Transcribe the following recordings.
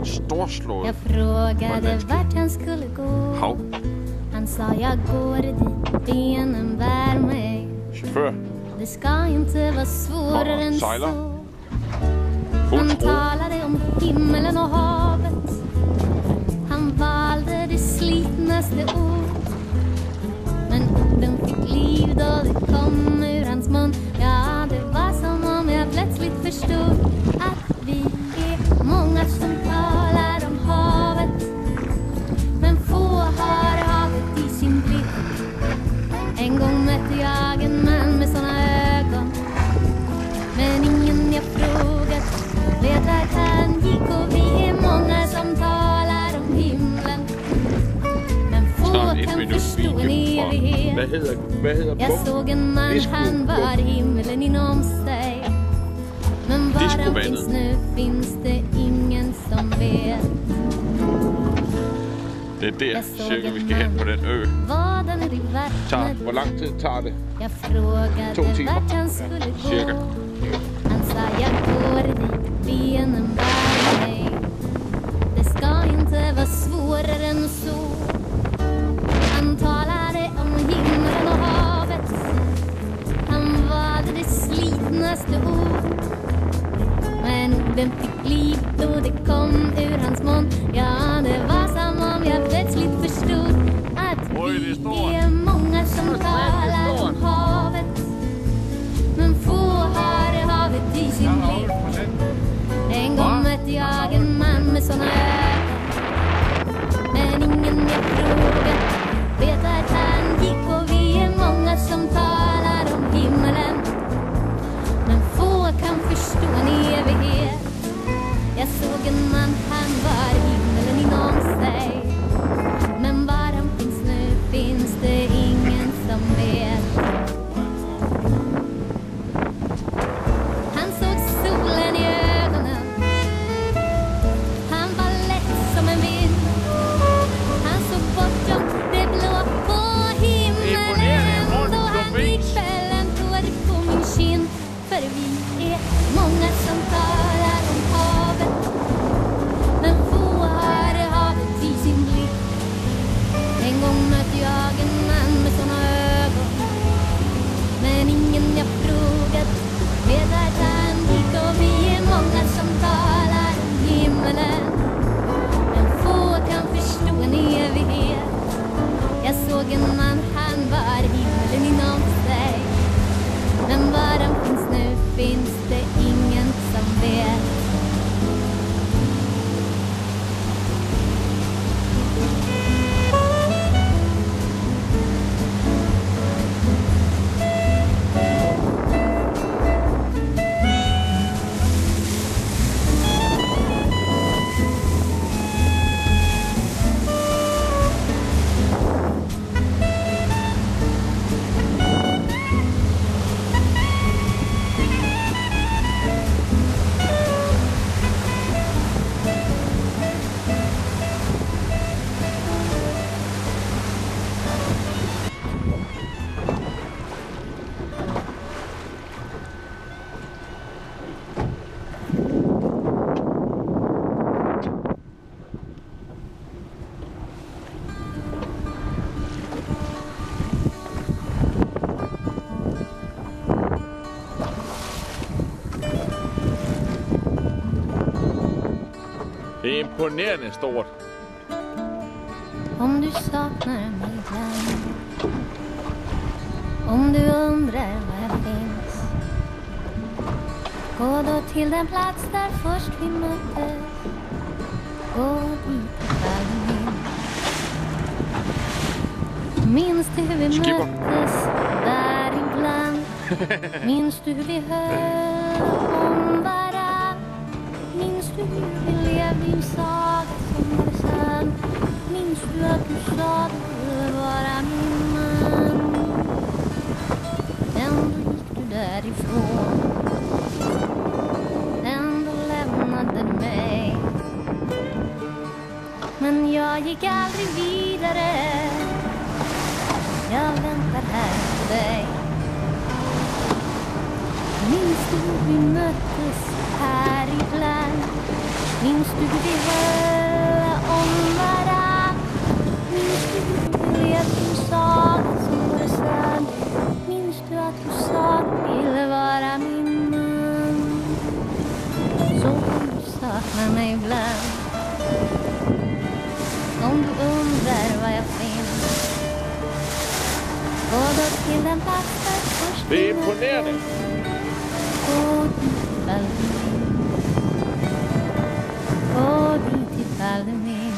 storslået. Jag frågade vart han skulle gå. Hav. Han sa jag går dit benen bär mig. Chauffør. Det ska inte vara svårare än Sejler. så. Fuld Han skrue. talade om himmelen och havet. Han valde det slitnaste ord. Men orden fick liv då det kom ur hans mun. Ja, det var som om jag plötsligt förstod att vi är många som talar om havet. Men få har havet i sin blick. En gång mötte jag en man med såna ögon. Men ingen jag frågat vet att han gick. Och vi är många som talar om himlen. Men få kan förstå en evighet. Hvad hedder Jag såg en man, han var himlen inom sig. Men var han finns nu finns det ingen som vet. Det er der cirka vi skal hen på den ø. Hvor lang tid tager det? Jag frågade 2 timer. vart han skulle gå. Cirka. Han sa jag går dit benen bär mig. Det ska inte vara svårare än så. Han talade om himlen och havet. Han valde det slitnaste ord. Men orden fick liv då det kom ur hans mun. Ja, det var som om jag plötsligt förstod att vi är många som talar om havet. Men få har havet i sin blick. En gång mötte jag en man med såna ögon. Men ingen jag frågat vet att han gick. Och vi är många som talar om himlen. Men få kan förstå en evighet. Jag såg en man, han var himlen inom sig. Men var han finns nu finns det ingen som vet. Han såg solen i ögonen. Han var lätt som en vind. Han såg bortom det blå på himlen. Då han gick kvällen tog det på min kind. För vi är många som talar om havet. Men få har havet i sin blick. En gång mötte jag en man med såna ögon. Men ingen jag frågat vet att han gick. Och vi är många som talar om himlen. Men få kan förstå en evighet. Jag såg en man, han var himlen inom sig. Men var han finns nu finns det ingen som vet. Det er imponerende stort. Om du saknar mig ibland. Om du undrar var jag finns. Gå då till den plats där först vi möttes. Gå dit ifall du minns. Minns du hur vi möttes där ibland? Minns du hur vi höll om varann? Minns du hur vi levde i en saga som var sann? Minns du att du sa att du skulle vara min man? Ändå gick du därifrån. Ändå lämnade du mig. Men jag gick aldrig vidare. Jag väntar här på dig. Minns du hur vi möttes här ibland? Minns du hur vi höll om varann? Minns du hur vi levde i sagan som vore sann? Minns du att du sa du ville vara min man? Så om du saknar mig ibland, om du undrar var jag finns, gå då till den platsen först. Det är imponerande. Gå dit ifall du minns. Gå dit ifall du minns.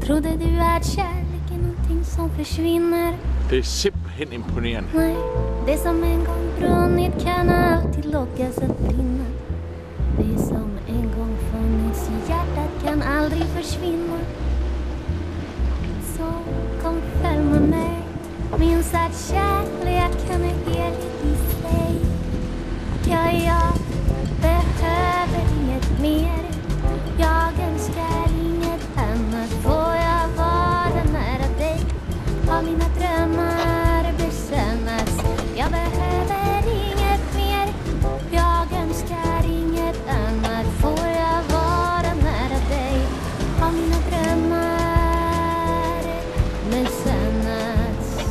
Trodde du att kärlek är någonting som försvinner? Det är simpelthen imponerande. Nej, det som en gång brunnit kan alltid lockas att brinna. Det som en gång funnits i hjärtat kan aldrig försvinna. Så kom följ med mig. Minns att kärleken är helig i sig. Ja, jag behöver inget mer. Jag önskar inget annat. Får jag vara nära dig? Har mina drömmar besannats? Jag behöver inget mer. Jag önskar inget annat. Får jag vara nära dig? Har mina drömmar besannats?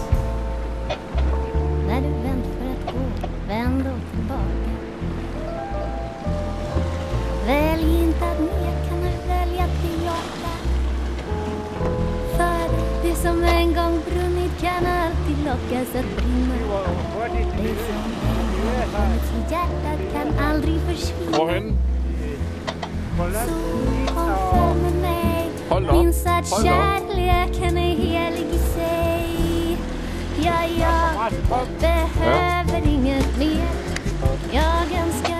När du vänt för att gå, vänd då tillbaka. Välj inte att neka, när välja att bejaka. För det som en gång brunnit kan alltid lockas att brinna. Det som en gång funnits i hjärtat kan aldrig försvinna. Hvorhen? Så kom följ med mig. Hold op. Minns att Hold op. kärleken är helig i sig. Ja, jag behöver inget mer. Jag önskar